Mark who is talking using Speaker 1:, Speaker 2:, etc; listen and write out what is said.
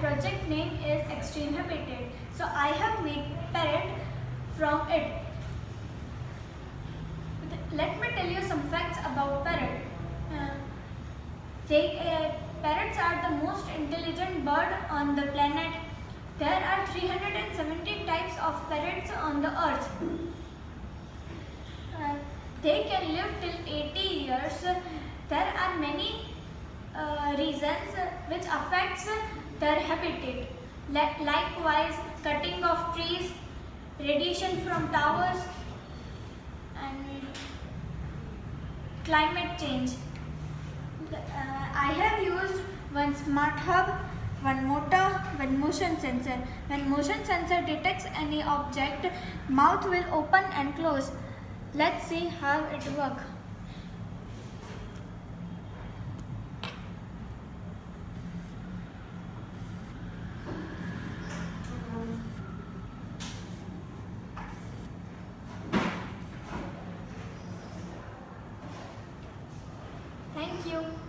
Speaker 1: project name is Extreme Habitat. So I have made parrot from it. Let me tell you some facts about parrot. Parrots are the most intelligent bird on the planet. There are 370 types of parrots on the earth. They can live till 80 years. There are many reasons which affects their habitat. Likewise, cutting of trees, radiation from towers, and climate change. I have used one smart hub, one motor, one motion sensor. When motion sensor detects any object, mouth will open and close. Let's see how it works. Thank you.